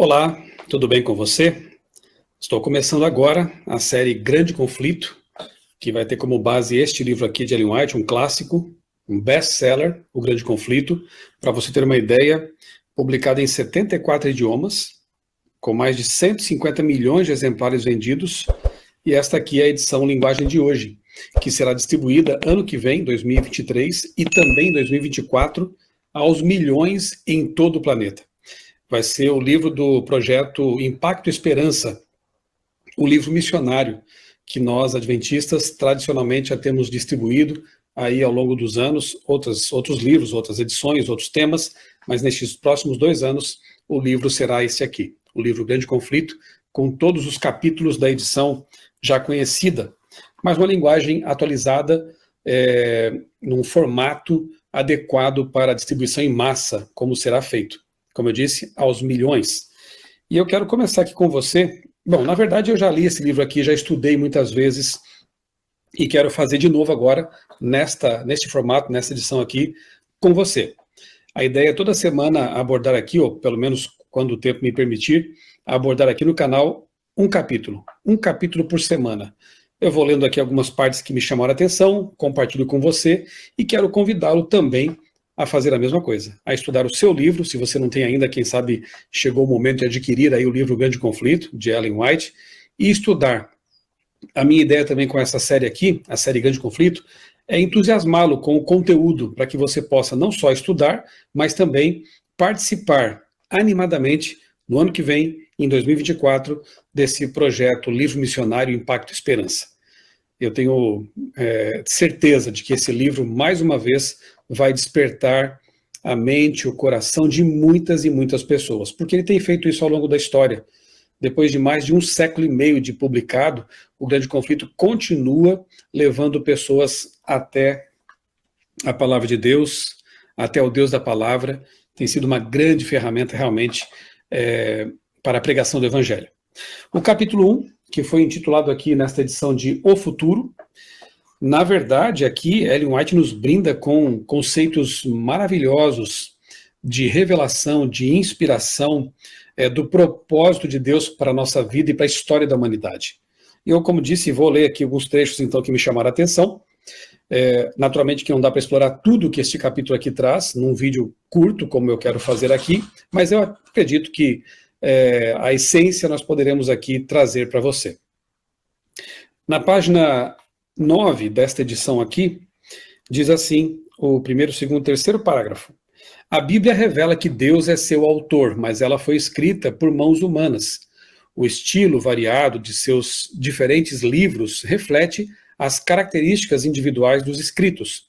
Olá, tudo bem com você? Estou começando agora a série Grande Conflito, que vai ter como base este livro aqui de Ellen White, um clássico, um best-seller, O Grande Conflito. Para você ter uma ideia, publicado em 74 idiomas, com mais de 150 milhões de exemplares vendidos, e esta aqui é a edição Linguagem de hoje, que será distribuída ano que vem, 2023, e também 2024, aos milhões em todo o planeta. Vai ser o livro do projeto Impacto Esperança, o livro missionário que nós, adventistas, tradicionalmente já temos distribuído aí ao longo dos anos, outros livros, outras edições, outros temas, mas nestes próximos 2 anos o livro será esse aqui, o livro Grande Conflito, com todos os capítulos da edição já conhecida, mas uma linguagem atualizada, num formato adequado para a distribuição em massa, como será feito. Como eu disse, aos milhões. E eu quero começar aqui com você. Bom, na verdade eu já li esse livro aqui, já estudei muitas vezes e quero fazer de novo agora, neste formato, nessa edição aqui, com você. A ideia é toda semana abordar aqui, ou pelo menos quando o tempo me permitir, abordar aqui no canal um capítulo por semana. Eu vou lendo aqui algumas partes que me chamaram a atenção, compartilho com você e quero convidá-lo também a fazer a mesma coisa, a estudar o seu livro. Se você não tem ainda, quem sabe chegou o momento de adquirir aí o livro Grande Conflito, de Ellen White, e estudar. A minha ideia também com essa série aqui, a série Grande Conflito, é entusiasmá-lo com o conteúdo, para que você possa não só estudar, mas também participar animadamente no ano que vem, em 2024, desse projeto Livro Missionário Impacto Esperança. Eu tenho certeza de que esse livro, mais uma vez, vai despertar a mente, o coração de muitas e muitas pessoas, porque ele tem feito isso ao longo da história. Depois de mais de 1,5 séculos de publicado, o Grande Conflito continua levando pessoas até a palavra de Deus, até o Deus da palavra. Tem sido uma grande ferramenta realmente para a pregação do Evangelho. O capítulo 1, que foi intitulado aqui nesta edição de O Futuro, na verdade, aqui, Ellen White nos brinda com conceitos maravilhosos de revelação, de inspiração, do propósito de Deus para a nossa vida e para a história da humanidade. Eu, como disse, vou ler aqui alguns trechos, então, que me chamaram a atenção. Naturalmente que não dá para explorar tudo que este capítulo aqui traz, num vídeo curto, como eu quero fazer aqui, mas eu acredito que a essência nós poderemos aqui trazer para você. Na página 9 desta edição aqui, diz assim, o primeiro, segundo, terceiro parágrafo. A Bíblia revela que Deus é seu autor, mas ela foi escrita por mãos humanas. O estilo variado de seus diferentes livros reflete as características individuais dos escritos.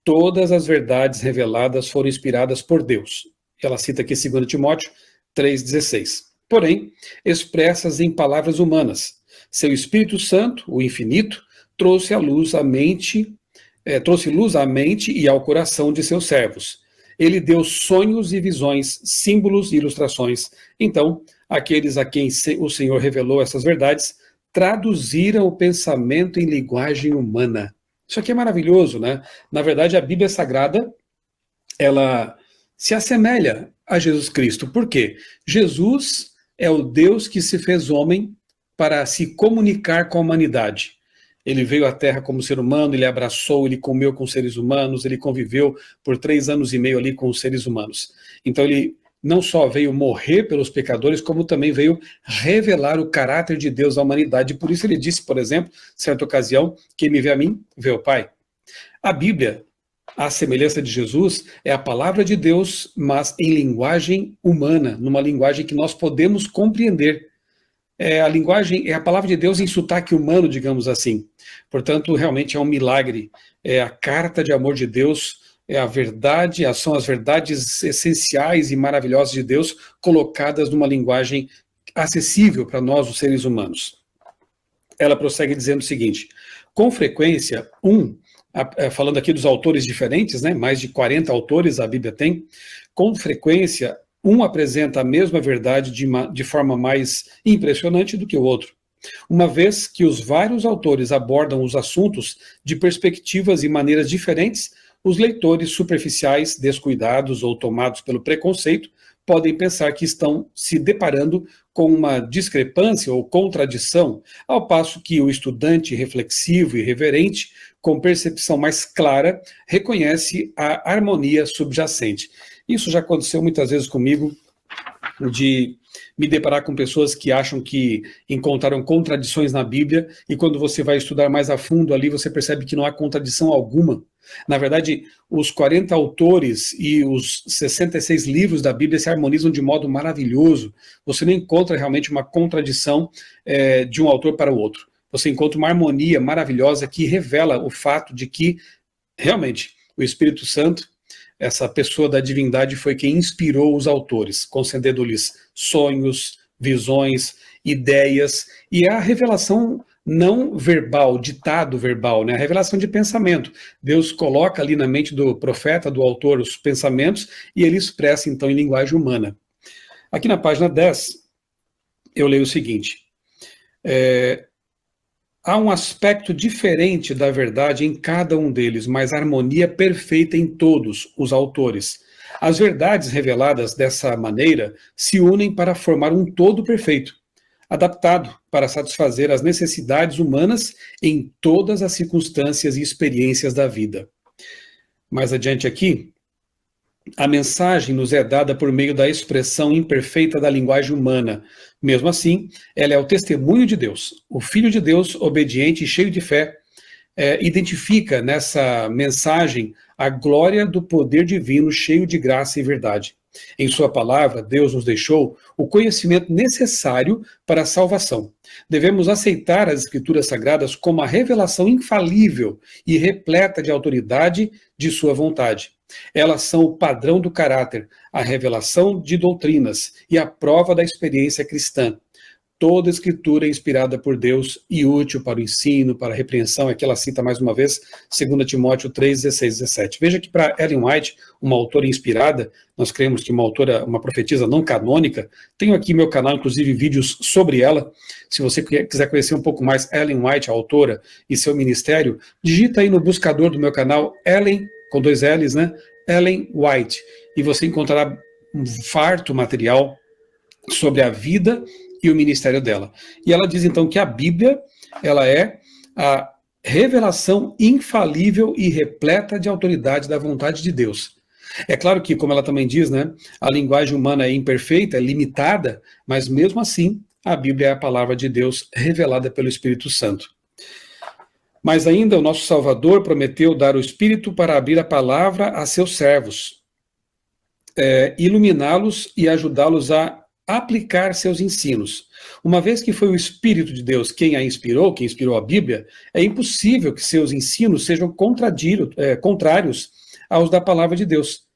Todas as verdades reveladas foram inspiradas por Deus. Ela cita aqui 2 Timóteo 3,16. Porém, expressas em palavras humanas. Seu Espírito Santo, o infinito, trouxe luz à mente e ao coração de seus servos. Ele deu sonhos e visões, símbolos e ilustrações. Então, aqueles a quem o Senhor revelou essas verdades, traduziram o pensamento em linguagem humana. Isso aqui é maravilhoso, né? Na verdade, a Bíblia Sagrada, ela se assemelha a Jesus Cristo. Por quê? Jesus é o Deus que se fez homem para se comunicar com a humanidade. Ele veio à Terra como ser humano, ele abraçou, ele comeu com seres humanos, ele conviveu por 3 anos e meio ali com os seres humanos. Então ele não só veio morrer pelos pecadores, como também veio revelar o caráter de Deus à humanidade. Por isso ele disse, por exemplo, certa ocasião, quem me vê a mim, vê o Pai. A Bíblia, à semelhança de Jesus, é a palavra de Deus, mas em linguagem humana, numa linguagem que nós podemos compreender. A palavra de Deus em sotaque humano, digamos assim. Portanto, realmente é um milagre. É a carta de amor de Deus, é a verdade, são as verdades essenciais e maravilhosas de Deus colocadas numa linguagem acessível para nós, os seres humanos. Ela prossegue dizendo o seguinte: com frequência, falando aqui dos autores diferentes, né, mais de 40 autores a Bíblia tem, com frequência, um apresenta a mesma verdade de forma mais impressionante do que o outro, uma vez que os vários autores abordam os assuntos de perspectivas e maneiras diferentes. Os leitores superficiais, descuidados ou tomados pelo preconceito podem pensar que estão se deparando com uma discrepância ou contradição, ao passo que o estudante reflexivo e reverente, com percepção mais clara, reconhece a harmonia subjacente. Isso já aconteceu muitas vezes comigo, de me deparar com pessoas que acham que encontraram contradições na Bíblia, e quando você vai estudar mais a fundo ali, você percebe que não há contradição alguma. Na verdade, os 40 autores e os 66 livros da Bíblia se harmonizam de modo maravilhoso. Você não encontra realmente uma contradição de um autor para o outro. Você encontra uma harmonia maravilhosa que revela o fato de que, realmente, o Espírito Santo, essa pessoa da divindade, foi quem inspirou os autores, concedendo-lhes sonhos, visões, ideias, e a revelação não verbal, ditado verbal, né? A revelação de pensamento. Deus coloca ali na mente do profeta, do autor, os pensamentos, e ele expressa, então, em linguagem humana. Aqui na página 10, eu leio o seguinte: há um aspecto diferente da verdade em cada um deles, mas harmonia perfeita em todos os autores. As verdades reveladas dessa maneira se unem para formar um todo perfeito, adaptado para satisfazer as necessidades humanas em todas as circunstâncias e experiências da vida. Mais adiante aqui, a mensagem nos é dada por meio da expressão imperfeita da linguagem humana. Mesmo assim, ela é o testemunho de Deus. O Filho de Deus, obediente e cheio de fé, identifica nessa mensagem a glória do poder divino, cheio de graça e verdade. Em sua palavra, Deus nos deixou o conhecimento necessário para a salvação. Devemos aceitar as Escrituras Sagradas como a revelação infalível e repleta de autoridade de sua vontade. Elas são o padrão do caráter, a revelação de doutrinas e a prova da experiência cristã. Toda Escritura é inspirada por Deus e útil para o ensino, para a repreensão. Aqui ela cita mais uma vez 2 Timóteo 3, 16, 17. Veja que para Ellen White, uma autora inspirada, nós cremos que uma autora, uma profetisa não canônica, tenho aqui meu canal, inclusive, vídeos sobre ela. Se você quiser conhecer um pouco mais Ellen White, a autora, e seu ministério, digita aí no buscador do meu canal, Ellen, com 2 L's, né? Ellen White, e você encontrará um farto material sobre a vida e o ministério dela. E ela diz então que a Bíblia, ela é a revelação infalível e repleta de autoridade da vontade de Deus. É claro que, como ela também diz, né, a linguagem humana é imperfeita, é limitada, mas mesmo assim, a Bíblia é a palavra de Deus revelada pelo Espírito Santo. Mas ainda o nosso Salvador prometeu dar o Espírito para abrir a palavra a seus servos, iluminá-los e ajudá-los a aplicar seus ensinos. Uma vez que foi o Espírito de Deus quem a inspirou, quem inspirou a Bíblia, é impossível que seus ensinos sejam contrários aos da palavra de Deus.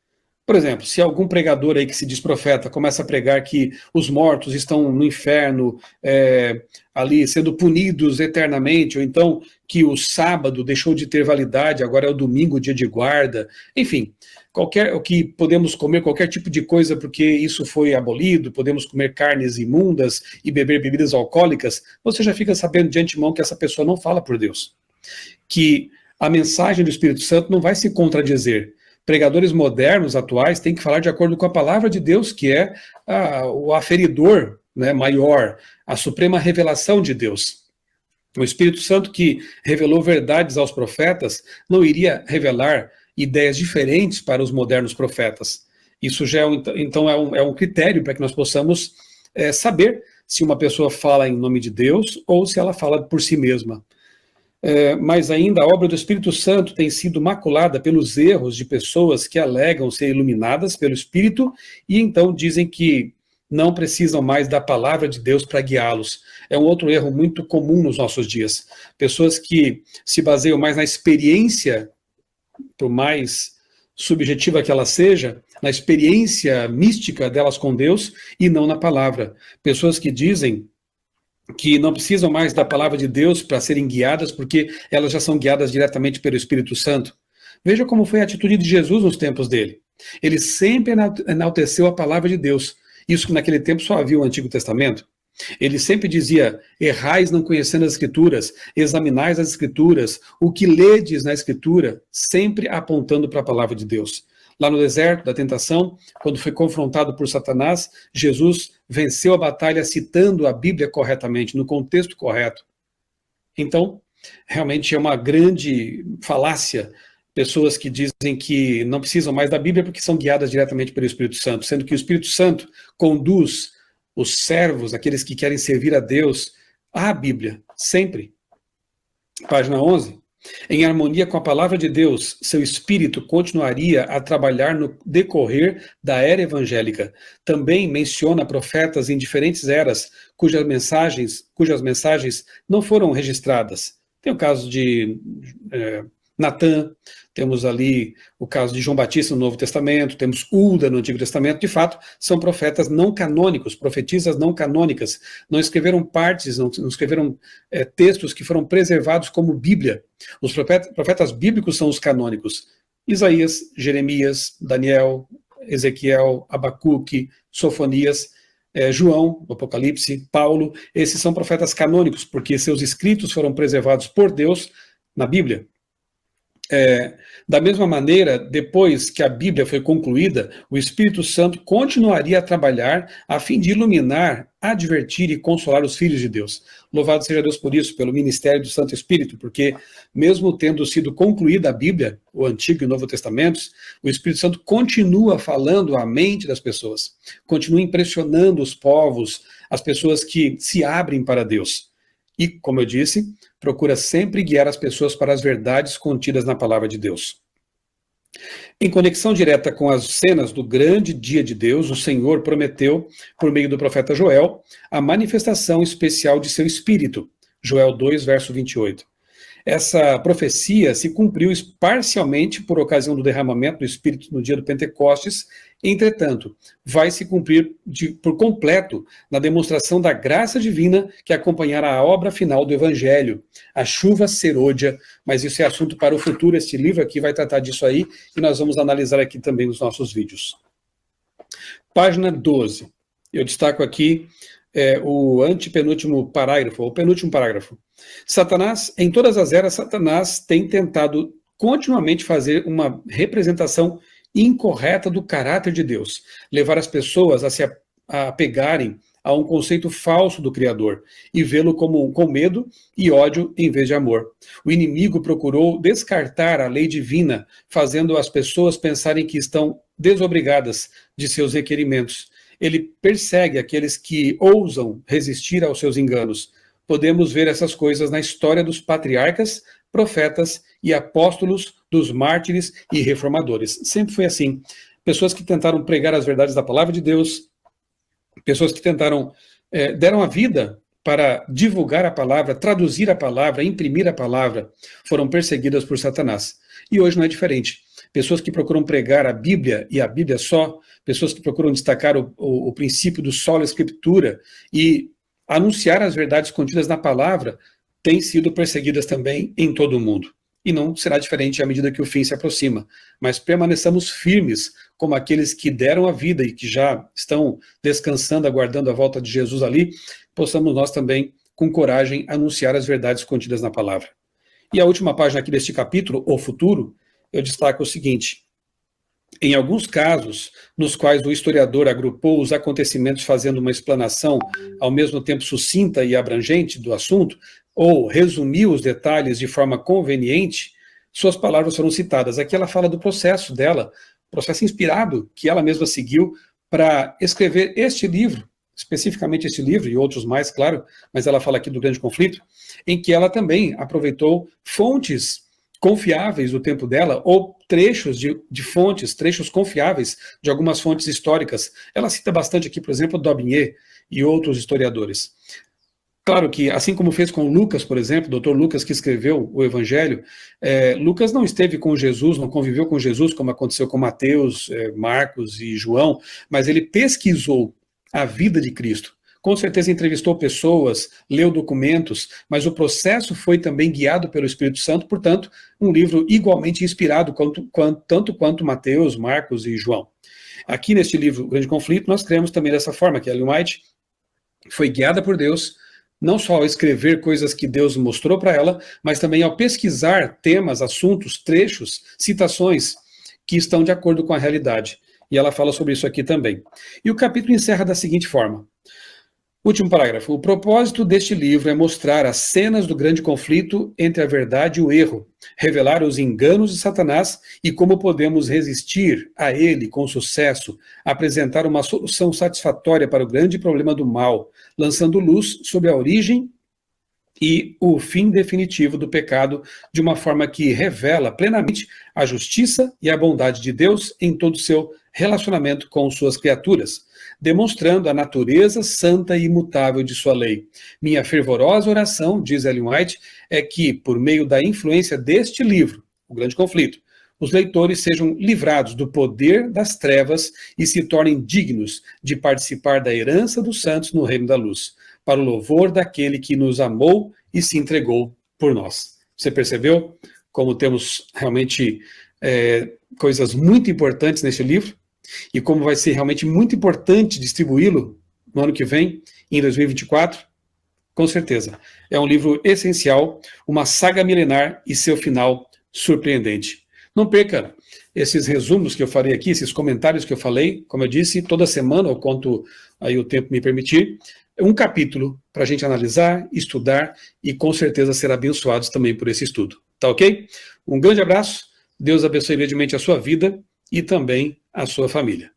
Por exemplo, se algum pregador aí que se diz profeta começa a pregar que os mortos estão no inferno, ali sendo punidos eternamente, ou então que o sábado deixou de ter validade, agora é o domingo, dia de guarda, enfim, o que podemos comer qualquer tipo de coisa porque isso foi abolido, podemos comer carnes imundas e beber bebidas alcoólicas, você já fica sabendo de antemão que essa pessoa não fala por Deus. Que a mensagem do Espírito Santo não vai se contradizer. Pregadores modernos, atuais, têm que falar de acordo com a palavra de Deus, que é o aferidor, né, maior, a suprema revelação de Deus. O Espírito Santo, que revelou verdades aos profetas, não iria revelar ideias diferentes para os modernos profetas. Isso já então é um critério para que nós possamos saber se uma pessoa fala em nome de Deus ou se ela fala por si mesma. Mas ainda a obra do Espírito Santo tem sido maculada pelos erros de pessoas que alegam ser iluminadas pelo Espírito e então dizem que não precisam mais da palavra de Deus para guiá-los. É um outro erro muito comum nos nossos dias. Pessoas que se baseiam mais na experiência, por mais subjetiva que ela seja, na experiência mística delas com Deus e não na palavra. Pessoas que dizem que não precisam mais da palavra de Deus para serem guiadas, porque elas já são guiadas diretamente pelo Espírito Santo. Veja como foi a atitude de Jesus nos tempos dele. Ele sempre enalteceu a palavra de Deus. Isso que naquele tempo só havia o Antigo Testamento. Ele sempre dizia, errais não conhecendo as Escrituras, examinais as Escrituras, o que ledes na Escritura, sempre apontando para a palavra de Deus. Lá no deserto da tentação, quando foi confrontado por Satanás, Jesus venceu a batalha citando a Bíblia corretamente, no contexto correto. Então, realmente é uma grande falácia pessoas que dizem que não precisam mais da Bíblia porque são guiadas diretamente pelo Espírito Santo, sendo que o Espírito Santo conduz os servos, aqueles que querem servir a Deus, à Bíblia, sempre. Página 11. Em harmonia com a palavra de Deus, seu espírito continuaria a trabalhar no decorrer da era evangélica. Também menciona profetas em diferentes eras cujas mensagens não foram registradas. Tem o caso de Natã, temos ali o caso de João Batista no Novo Testamento, temos Hulda no Antigo Testamento. De fato, são profetas não canônicos, profetisas não canônicas. Não escreveram partes, não escreveram textos que foram preservados como Bíblia. Os profetas bíblicos são os canônicos. Isaías, Jeremias, Daniel, Ezequiel, Abacuque, Sofonias, João, Apocalipse, Paulo. Esses são profetas canônicos, porque seus escritos foram preservados por Deus na Bíblia. Da mesma maneira, depois que a Bíblia foi concluída, o Espírito Santo continuaria a trabalhar a fim de iluminar, advertir e consolar os filhos de Deus. Louvado seja Deus por isso, pelo ministério do Santo Espírito, porque mesmo tendo sido concluída a Bíblia, o Antigo e o Novo Testamentos, o Espírito Santo continua falando à mente das pessoas, continua impressionando os povos, as pessoas que se abrem para Deus. E, como eu disse, procura sempre guiar as pessoas para as verdades contidas na palavra de Deus. Em conexão direta com as cenas do grande dia de Deus, o Senhor prometeu, por meio do profeta Joel, a manifestação especial de seu Espírito. Joel 2, verso 28. Essa profecia se cumpriu parcialmente por ocasião do derramamento do Espírito no dia do Pentecostes. Entretanto, vai se cumprir por completo na demonstração da graça divina que acompanhará a obra final do Evangelho, a chuva serôdia, mas isso é assunto para o futuro. Este livro aqui vai tratar disso aí e nós vamos analisar aqui também nos nossos vídeos. Página 12. Eu destaco aqui o antepenúltimo parágrafo, ou penúltimo parágrafo. Satanás, em todas as eras, Satanás tem tentado continuamente fazer uma representação incorreta do caráter de Deus, levar as pessoas a se apegarem a um conceito falso do Criador e vê-lo com medo e ódio em vez de amor. O inimigo procurou descartar a lei divina, fazendo as pessoas pensarem que estão desobrigadas de seus requerimentos. Ele persegue aqueles que ousam resistir aos seus enganos. Podemos ver essas coisas na história dos patriarcas, profetas e apóstolos, dos mártires e reformadores. Sempre foi assim. Pessoas que tentaram pregar as verdades da palavra de Deus, pessoas que tentaram, deram a vida para divulgar a palavra, traduzir a palavra, imprimir a palavra, foram perseguidas por Satanás. E hoje não é diferente. Pessoas que procuram pregar a Bíblia e a Bíblia só, pessoas que procuram destacar o princípio do sola escritura e anunciar as verdades contidas na palavra, têm sido perseguidas também em todo o mundo. E não será diferente à medida que o fim se aproxima. Mas permaneçamos firmes como aqueles que deram a vida e que já estão descansando, aguardando a volta de Jesus ali, possamos nós também, com coragem, anunciar as verdades contidas na palavra. E a última página aqui deste capítulo, O Futuro, eu destaco o seguinte: em alguns casos, nos quais o historiador agrupou os acontecimentos fazendo uma explanação ao mesmo tempo sucinta e abrangente do assunto, ou resumiu os detalhes de forma conveniente, suas palavras foram citadas. Aqui ela fala do processo dela, processo inspirado que ela mesma seguiu para escrever este livro, especificamente este livro, e outros mais, claro, mas ela fala aqui do Grande Conflito, em que ela também aproveitou fontes confiáveis do tempo dela, ou trechos de fontes, trechos confiáveis de algumas fontes históricas. Ela cita bastante aqui, por exemplo, Daubigné e outros historiadores. Claro que, assim como fez com Lucas, por exemplo, o Dr. Lucas, que escreveu o Evangelho, Lucas não esteve com Jesus, não conviveu com Jesus, como aconteceu com Mateus, Marcos e João, mas ele pesquisou a vida de Cristo. Com certeza entrevistou pessoas, leu documentos, mas o processo foi também guiado pelo Espírito Santo, portanto, um livro igualmente inspirado tanto quanto Mateus, Marcos e João. Aqui neste livro, O Grande Conflito, nós cremos também dessa forma, que Ellen White foi guiada por Deus, não só ao escrever coisas que Deus mostrou para ela, mas também ao pesquisar temas, assuntos, trechos, citações que estão de acordo com a realidade. E ela fala sobre isso aqui também. E o capítulo encerra da seguinte forma. Último parágrafo. O propósito deste livro é mostrar as cenas do grande conflito entre a verdade e o erro, revelar os enganos de Satanás e como podemos resistir a ele com sucesso, apresentar uma solução satisfatória para o grande problema do mal, lançando luz sobre a origem e o fim definitivo do pecado, de uma forma que revela plenamente a justiça e a bondade de Deus em todo o seu relacionamento com suas criaturas, demonstrando a natureza santa e imutável de sua lei. Minha fervorosa oração, diz Ellen White, é que, por meio da influência deste livro, O Grande Conflito, os leitores sejam livrados do poder das trevas e se tornem dignos de participar da herança dos santos no reino da luz, para o louvor daquele que nos amou e se entregou por nós. Você percebeu como temos realmente coisas muito importantes neste livro? E como vai ser realmente muito importante distribuí-lo no ano que vem, em 2024? Com certeza. É um livro essencial, uma saga milenar e seu final surpreendente. Não perca esses resumos que eu farei aqui, esses comentários que eu falei, como eu disse, toda semana, ou quanto aí o tempo me permitir, um capítulo para a gente analisar, estudar e com certeza ser abençoados também por esse estudo. Tá ok? Um grande abraço, Deus abençoe grandemente a sua vida e também a sua família.